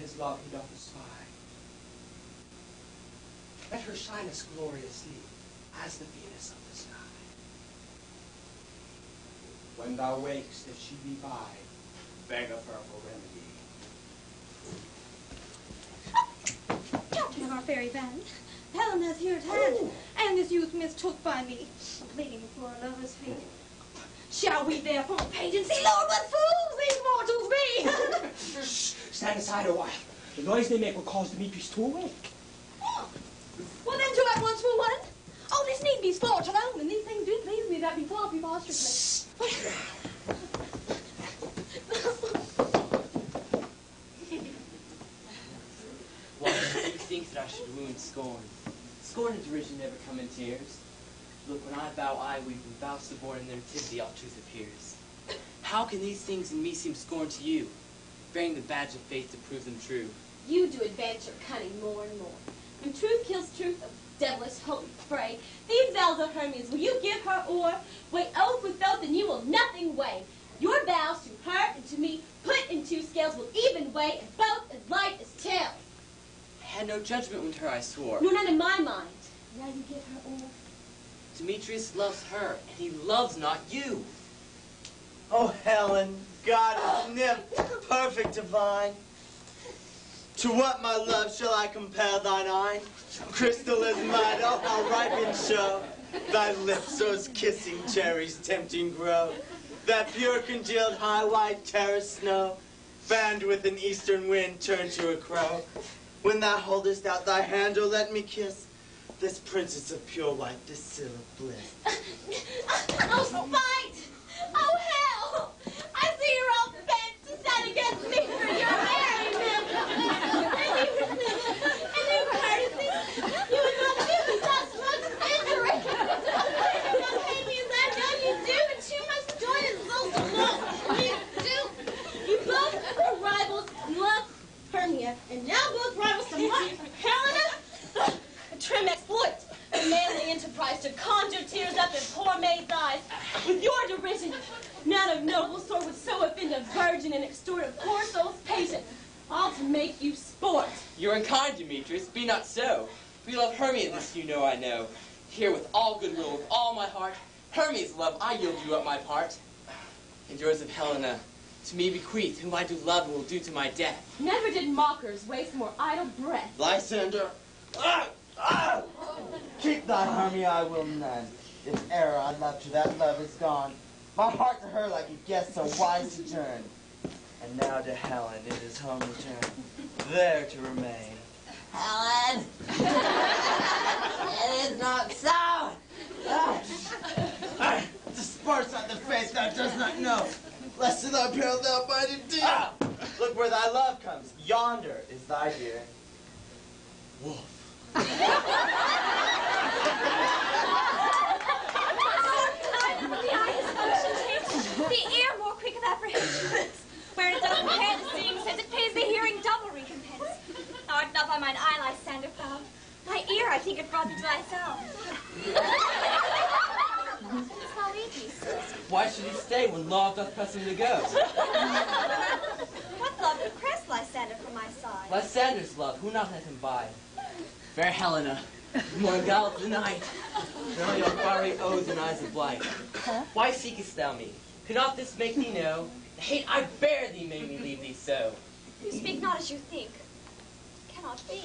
his love he doth espy. Let her shine as gloriously as the Venus of the sky. When thou wakest, if she be by, beg of her for remedy. Gentlemen, our fairy band. Helena's here at hand, and this youth mistook by me, pleading for a lover's fate. Shall we therefore page and see, Lord, what fools these mortals be? Shh! Stand aside a while. The noise they make will cause Demetrius to awake. Oh. Well, then, two at once for one. Oh, this need be sport alone, and these things do please me that be far preposterously. Why do you think that I should wound scorn? Scorn and derision never come in tears. Look, when I vow I weep, and vow suborn in their nativity, all truth appears. How can these things in me seem scorn to you, bearing the badge of faith to prove them true? You do advance your cunning more and more. When truth kills truth, of devilish holy fray, these vows of Hermes, will you give her o'er? Weigh oath with oath, and you will nothing weigh. Your vows to her and to me, put in two scales, will even weigh, and both as light as tails. I had no judgment when to her I swore. Nor none in my mind. Now you give her o'er. Demetrius loves her, and he loves not you. Oh, Helen, goddess, nymph, perfect divine. To what, my love, shall I compare thine eye? Crystal as mine, oh, how ripe in show. Thy lips, those kissing cherries, tempting grow. That pure congealed high white terrace snow, fanned with an eastern wind, turned to a crow. When thou holdest out thy hand, oh, let me kiss this princess of pure white, this seal of bliss. Oh, spite! Oh, hell! I see you're all bent to stand against me for your merry nymph. And you courtesy, you would not do me such much injury. You would not pay me as I know you do, and too much joy is also lost. You do. You both are rivals in love, Hermia, and now both rivals to my Helena. A trim exploit, a manly enterprise to conjure tears up in poor maid's eyes. With your derision, none of noble sort would so offend a virgin and extort a poor soul's patience, all to make you sport. You're unkind, Demetrius, be not so. We love Hermia, this you know I know. Here with all goodwill, with all my heart, Hermia's love, I yield you up my part. And yours of Helena, to me bequeath, whom I do love and will do to my death. Never did mockers waste more idle breath. Lysander, keep thy Hermia, I will none. If e'er I loved her, that love is gone. My heart to her like a guest so wise sojourn. And now to Helen it is home return, there to remain. Helen! It is not so! Disperse on the face thou dost not know, lest in thy peril thou bide indeed. Look where thy love comes, yonder is thy dear. Wolf. The ear more quick of apprehension. Where it does compare the seeing sense, it pays the hearing double recompense. Thou art not by mine eye, Lysander, found. My ear, I think, it brought thee to thy sound. How leave me, sis? Why should he stay when love doth press him to go? What love could press Lysander from my side? Lysander's love, who not let him bide? Fair Helena, more gallant the night, nor your fiery oaths and eyes of blight. Why seekest thou me? Could not this make thee know? The hate I bear thee made me leave thee so. You speak not as you think. Cannot be.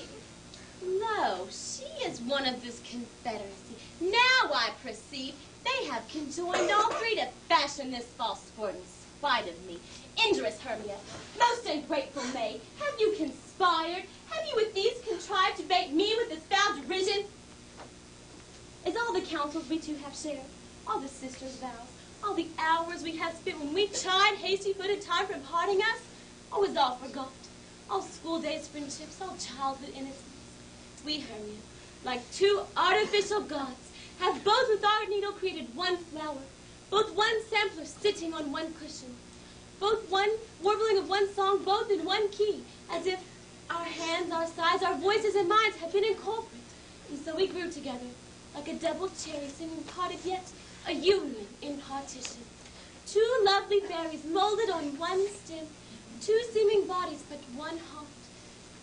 Lo, she is one of this confederacy. Now I perceive they have conjoined all three to fashion this false sport in spite of me. Injurious Hermia, most ungrateful maid, have you conspired? Have you with these contrived to bait me with this foul derision? Is all the counsels we two have shared, all the sisters' vows, all the hours we have spent when we chide hasty-footed time from parting us, oh, is all forgot. All school days friendships, all childhood innocence. We, Hermia, like two artificial gods, have both with our needle created one flower, both one sampler sitting on one cushion, both one warbling of one song, both in one key, as if our hands, our sighs, our voices and minds had been incorporate. And so we grew together, like a double cherry singing parted yet a union in partition. Two lovely berries molded on one stem, two seeming bodies but one heart,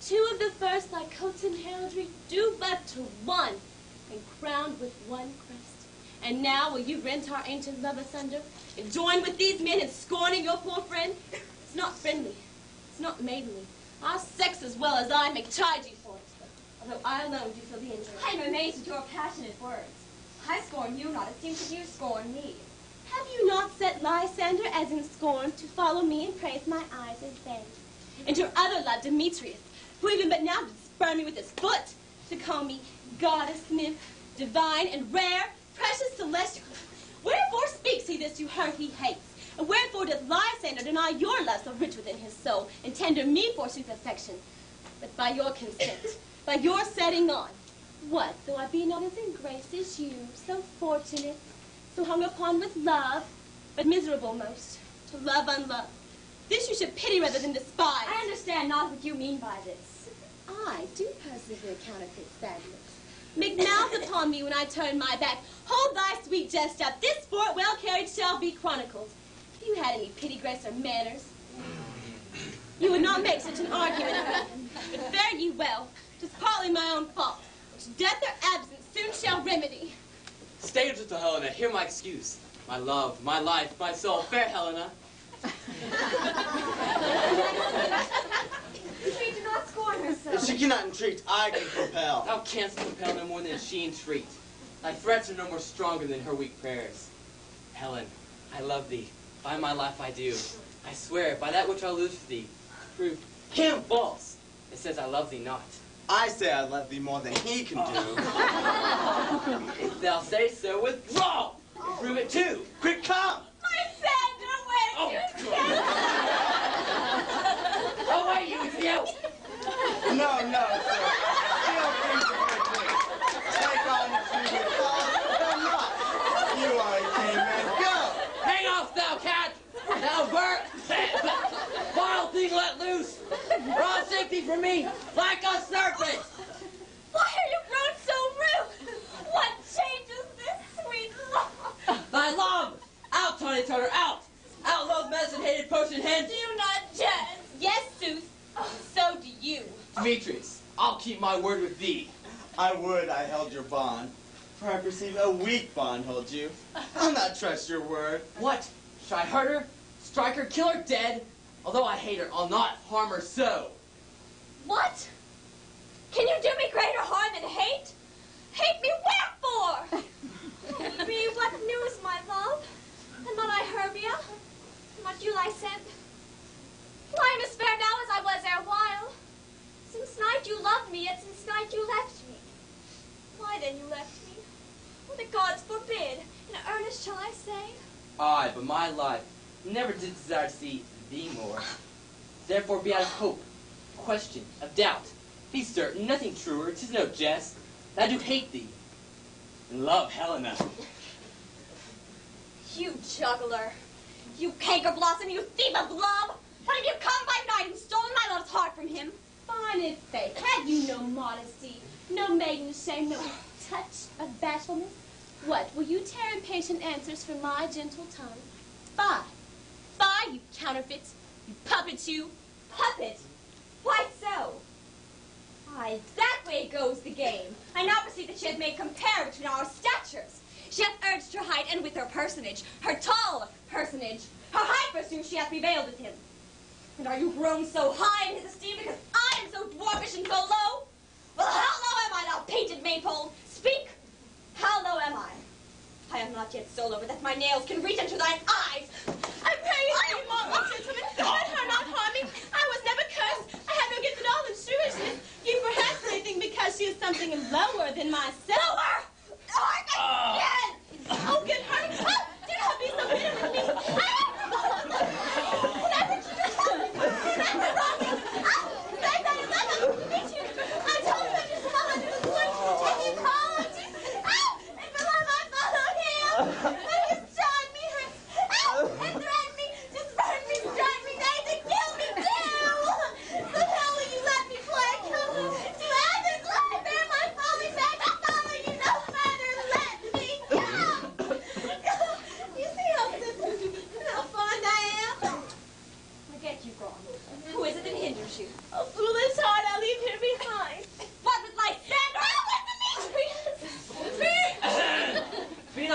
Two of the first, like coats and heraldry, do but to one, and crowned with one crest. And now will you rent our ancient love asunder, and join with these men in scorning your poor friend? It's not friendly. It's not maidenly. Our sex as well as I may chide you for it, although I alone do feel the injury. I am amazed at your passionate words. I scorn you not, it seems that you scorn me. Have you not set Lysander as in scorn to follow me and praise my eyes as vain? And your other love, Demetrius, who even but now did spurn me with his foot, to call me goddess, nymph, divine, and rare, precious, celestial. Wherefore speaks he this to her he hates? And wherefore doth Lysander deny your love so rich within his soul, and tender me forsooth affection? But by your consent, by your setting on, what, though I be not as in grace as you, so fortunate, so hung upon with love, but miserable most, to love unloved, this you should pity rather than despise. I understand not what you mean by this. I do persevere counterfeit sadness. Make mouth upon me when I turn my back. Hold thy sweet jest up. This sport well carried shall be chronicled. If you had any pity, grace, or manners, you would not make such an argument of me. But fare ye well. 'Tis partly my own fault, which death or absence soon shall remedy. Stay, gentle Helena, hear my excuse. My love, my life, my soul, fair Helena. She do not scorn her so. If she cannot entreat, I can compel. Thou canst compel no more than she entreat. Thy threats are no more stronger than her weak prayers. Helen, I love thee. By my life I do. I swear, by that which I lose for thee, to prove him false. It says I love thee not. I say I love thee more than he can do. If thou say so, withdraw! And prove it too. Quick, come! Lysander, where Oh, you God. Away, you idiot! No, sir. Still things are quickly. Take on the tree with all not. You are a king, man. Go! Hang off, thou cat! Thou bird! Vile thing let loose! Or I'll take thee from me like a serpent! Why are you grown so rude? What changes this sweet love? Thy love! Out, Tawny Turner, out! Out, loath medicine hated potion hence! Do not jest. Yes, Zeus. So do you. Demetrius, I'll keep my word with thee. I would I held your bond, for I perceive a weak bond holds you. I'll not trust your word. What? Should I hurt her? Strike her? Kill her dead? Although I hate her, I'll not harm her so. What? Can you do me greater harm than hate? Hate me wherefore? Tell me what news, my love? And not I Hermia? And not you Lysander? I am as fair now as I was erewhile. Since night you loved me, yet since night you left me. Why then you left me? Oh, the gods forbid. In earnest shall I say? Aye, but my life never did desire to see thee more. Therefore be out of hope, question, of doubt. Be certain, nothing truer, 'tis no jest, that I do hate thee, and love Helena. You juggler. You canker blossom, you thief of love. What have you come by night and stolen my love's heart from him? Fine in faith. Have you no modesty, no maiden shame, no touch of bashfulness? What, will you tear impatient answers from my gentle tongue? Fie, fie, you counterfeit, you puppet, you. Puppet? Why so? Aye, that way goes the game. I now perceive that she hath made compare between our statures. She hath urged her height, and with her personage, her tall personage, her height forsooth she hath prevailed with him. And are you grown so high in his esteem because I am so dwarfish and so low? Well, how low am I, thou painted maypole? Speak! How low am I? I am not yet so low but that my nails can reach into thine eyes. I pray you, my gentlemen, let her not harm me. I was never cursed. I have no gift at all in shrewishness. You perhaps may think because she is something lower than myself. Lower! Oh, I can Oh, good honey. Oh, do not be so bitter with me. I told you I just followed you. Take it home. And beloved, I followed him. And he shot me, and threatened me, just burned me, strike me, they to kill me too. So how will you let me play? To Athens, lie, bear my folly back. I follow you no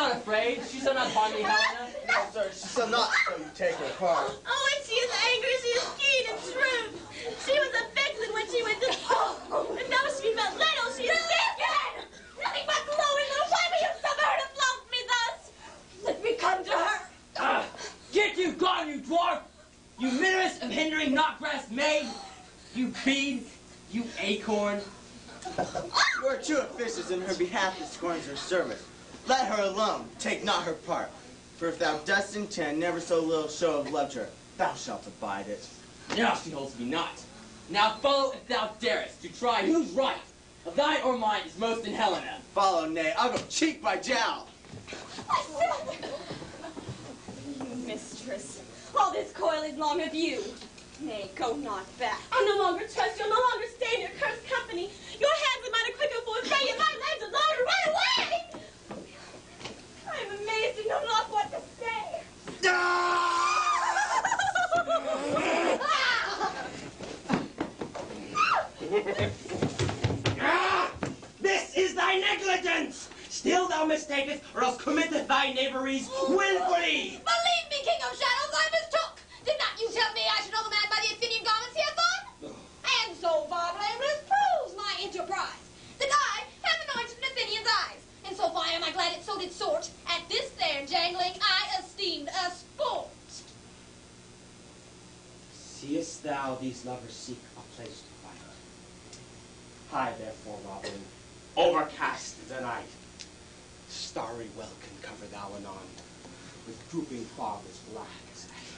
not afraid. She shall not harm me, Helena. No, sir, she shall not, so you take her part. Oh, when she is angry, she is keen and shrewd. She was a vixen when she went to school. And now she felt little, she is big. Nothing but glowing little. Why will you suffer her to flaunt me thus? Let me come to her. Get you gone, you dwarf! You minimus of hindering knotgrass maid! You bead! You acorn! You are too officious in her behalf that scorns her service. Let her alone, take not her part. For if thou dost intend never so little show of love to her, thou shalt abide it. Now she holds me not. Now follow if thou darest, to try whose right, of thine or mine, is most in Helena. Follow, nay, I'll go cheek by jowl. Mistress, all this coil is long of you. Nay, go not back. I'll no longer trust you. I'll no longer stay in your cursed company. Your hands are mighty quicker for fray, and my legs are longer. Run away! I am amazed and know not what to say. This is thy negligence! Still thou mistakest, or else committeth thy knaveries willfully! Believe me, King of Shadows, I mistook. Did not you tell me I should know the man by the Athenian garments he hath on? And so far blameless proves my enterprise, that I have anointed an Athenian's eyes. And so far am I glad it so did sort. At this there jangling I esteemed a sport. Seest thou these lovers seek a place to fight? High therefore, Robin, overcast the night. Starry welkin cover thou anon, with drooping fog as black as ash.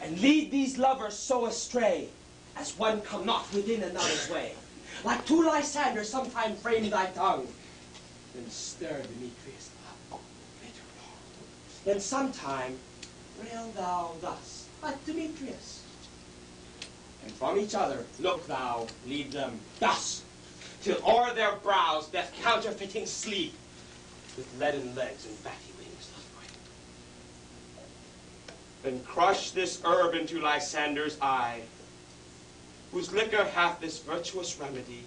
And lead these lovers so astray, as one come not within another's way. Like two Lysanders sometime frame thy tongue, then stir Demetrius up bitter wrong. Then sometime rail thou thus, like Demetrius. And from each other look thou, lead them thus, till o'er their brows doth counterfeiting sleep, with leaden legs and fatty wings doth bring. Then crush this herb into Lysander's eye, whose liquor hath this virtuous remedy,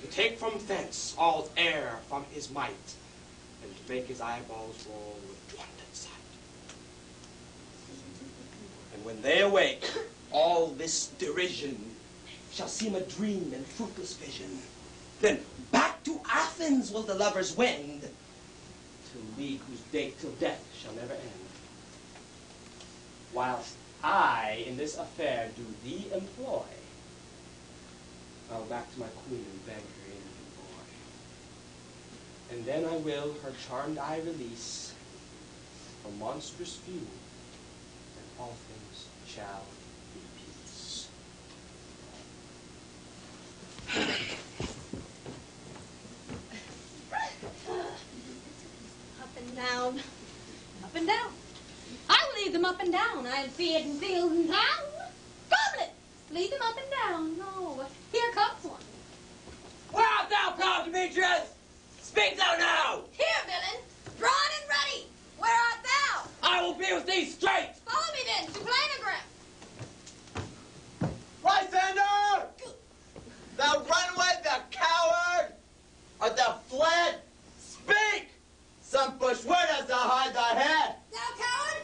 to take from thence all air from his might, and to make his eyeballs roll with wonted sight. And when they awake, all this derision shall seem a dream and fruitless vision. Then back to Athens will the lovers wend, to league whose date till death shall never end. Whilst I in this affair do thee employ, I'll back to my queen and beg her in boy. And then I will her charmed eye release from monstrous view, and all things shall be peace. Up and down, up and down. I will lead them up and down. I'll feed and field and town. Goblet, lead them up and down. No, here comes one. Where art thou, proud Demetrius? Speak thou now! Here, villain, drawn and ready. Where art thou? I will be with thee straight! Follow me then to Planogram. Lysander! Thou runaway, thou coward! Art thou fled? Speak! Some bush, where dost thou hide thy head? Thou coward!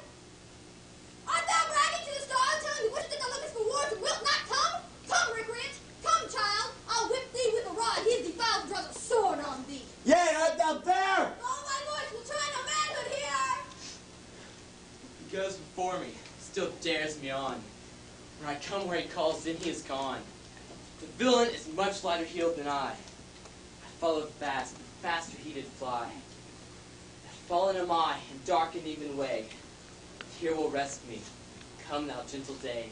Art thou bragging to the stars, telling the witches that thou lookest for wars and wilt not come? Come, recreant! Come, child! I'll whip thee with a rod. He is defiled and draws a sword on thee. Yea, art thou there? All my voice will try no manhood here. He goes before me, still dares me on. When I come where he calls, then he is gone. The villain is much lighter heeled than I. I followed fast, but faster he did fly. Fallen am I, in dark and even way. Here will rest me. Come, thou gentle day.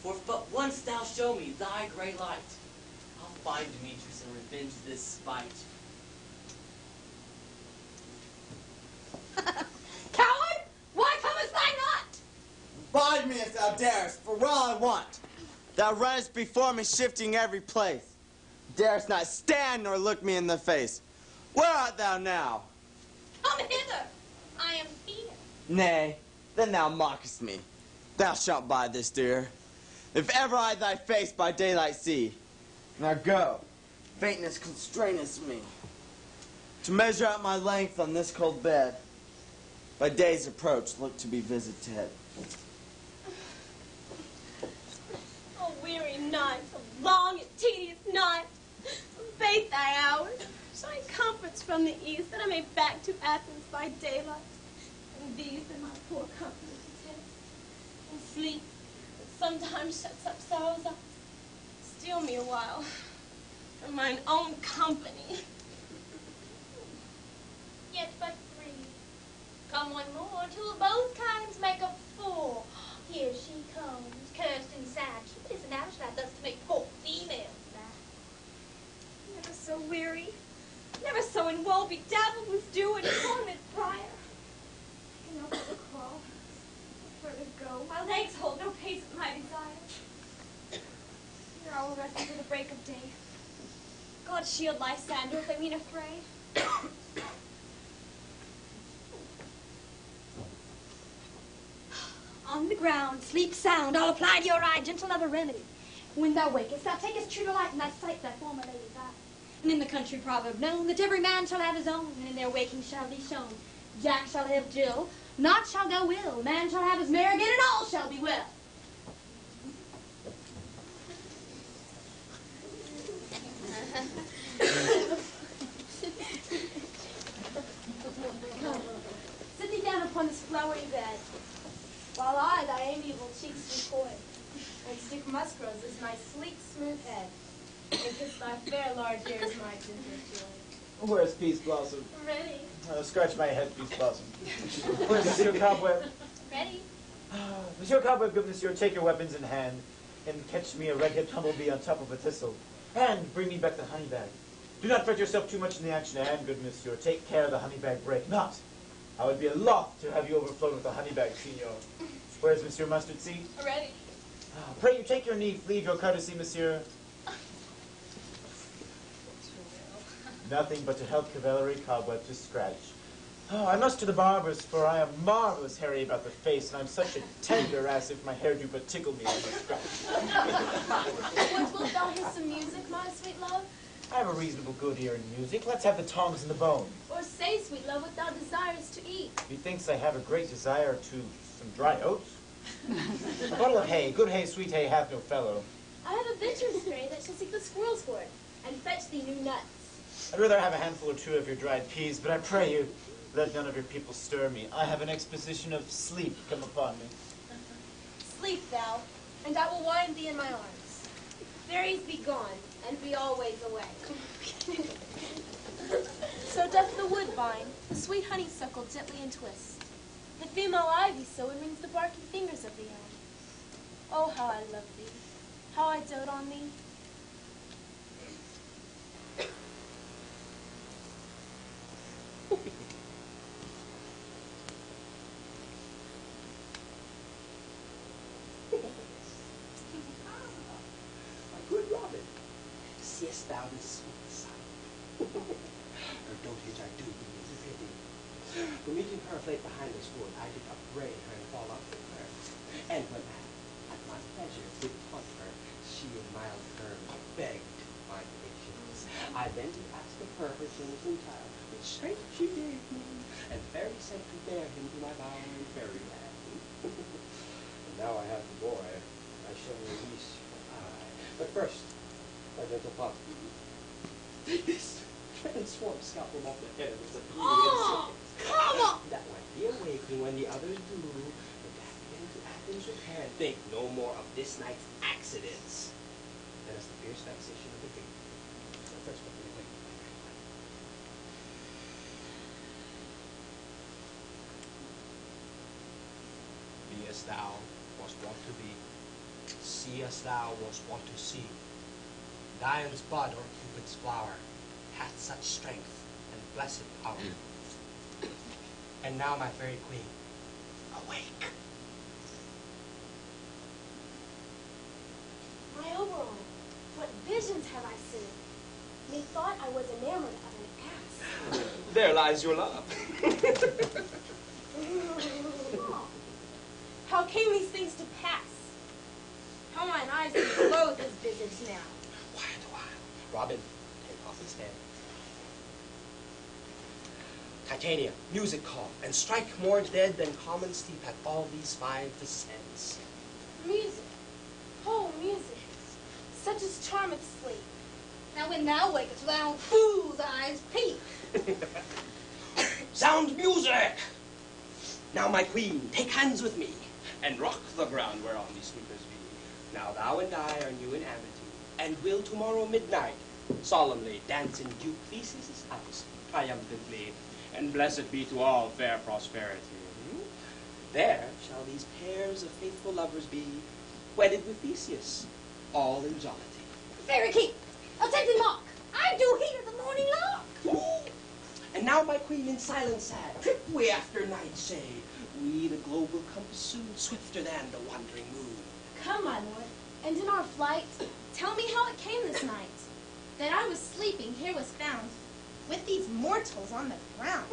For if but once thou show me thy grey light, I'll find Demetrius and revenge this spite. Coward! Why comest thou not? Abide me if thou darest, for well I want. Thou runnest before me, shifting every place. Darest not stand nor look me in the face. Where art thou now? Come hither. I am here. Nay, then thou mockest me. Thou shalt bide this, dear. If ever I thy face by daylight see. Now go, faintness constraineth me. to measure out my length on this cold bed. By day's approach, look to be visited. Oh, weary nights, a long and tedious night. Faith thy hours, shine comforts from the east, that I may back to Athens by daylight. And these are my poor comforts to taste. And sleep, that sometimes shuts up sorrow's eyes. Steal me a while from mine own company. Yet but three. Come one more, till of both kinds make a fool. Here she comes, cursed and sad. She is an outshine thus to make poor females mad. Never so weary, never so in woe bedabbled with dew and torment prior. I can no further crawl, no further go. My legs hold no pace of my desire. Here I will rest until the break of day. God shield Lysander if I mean a fray. On the ground, sleep sound, I'll apply to your eye gentle other remedy. When thou wakest, thou takest true delight in thy sight, thy former lady's eye. And in the country proverb known, that every man shall have his own, and in their waking shall be shown. Jack shall have Jill, naught shall go ill, man shall have his mare again, and all shall be well. Sit thee down upon this flowery bed, while I thy amiable cheeks do coy, and stick musk roses my sleek, smooth head, and kiss thy fair large ears, my gentle joy. Where's Peace Blossom? Ready? Scratch my head, Peace Blossom. Where's Monsieur Cobweb? Ready? Monsieur Cobweb, good monsieur, take your weapons in hand, and catch me a red-hipped humblebee on top of a thistle, and bring me back the honey bag. Do not fret yourself too much in the action, and, good monsieur, take care the honey bag break not. I would be loth to have you overflow with the honey bag, signor. Where's Monsieur Mustard Seed? Ready? Pray you take your leave your courtesy, monsieur. Nothing but to help cavalry Cobweb to scratch. Oh, I must to the barber's, for I am marvelous hairy about the face, and I'm such a tender ass if my hair do but tickle me, I must scratch. Wilt thou hear some music, my sweet love? I have a reasonable good ear in music. Let's have the tongs and the bone. Or say, sweet love, what thou desirest to eat. Methinks I have a great desire to some dry oats. A bottle of hay, good hay, sweet hay, hath no fellow. I have a venture stray that shall seek the squirrel's hoard, and fetch thee new nuts. I'd rather have a handful or two of your dried peas, but I pray you, let none of your people stir me. I have an exposition of sleep come upon me. Sleep thou, and I will wind thee in my arms. Fairies be gone, and be always away. So doth the woodbine, the sweet honeysuckle gently entwist. The female ivy so enrings the barky fingers of the elm. Oh, how I love thee, how I dote on thee. My good Robin, seest thou this sweet sight? Her dotage I do is pity. For meeting her late behind this wood, I did upbraid her and fall off with her. And when at my pleasure did taunt her, she in mild terms begged my patience. I then did ask of her sins entire, which straight she gave me, and fairy sent to bear him to my bower in fairyland. And now I have the boy, I shall release your eye. But first, my gentle father, this transformed scalp from off the head is a Oh, come on! that might be awaking when the others do, but back again to Athens repair, and think no more of this night's accidents than as the fierce vexation of the dream. So first, what do we wait? Be as thou wast wont to be, see as thou wast wont to see. Dian's bud or Cupid's flower hath such strength and blessed power. And now, my fairy queen, awake. My Oberon, what visions have I seen? Methought I was enamored of an ass. There lies your love. How came these things to pass? How mine eyes loathe his visage now. Quiet a while. Robin, take off his head. Titania, music call, and strike more dead than common sleep at all these 5 descents. Music. Oh, music. Such as charmeth sleep. Now when thou wakest, thou fool's eyes peep. Sound music! Now, my queen, take hands with me, and rock the ground whereon these sleepers be. Now thou and I are new in amity, and will tomorrow midnight solemnly dance in Duke Theseus' house, triumphantly, and blessed be to all fair prosperity. There shall these pairs of faithful lovers be, wedded with Theseus, all in jollity. Very keep. Attempted mock. I do hear the morning lark. And now, my queen, in silence sad, trip we after night, say, we the globe will compass soon, swifter than the wandering moon. Come, my lord, and in our flight, tell me how it came this night, that I was sleeping here was found, with these mortals on the ground.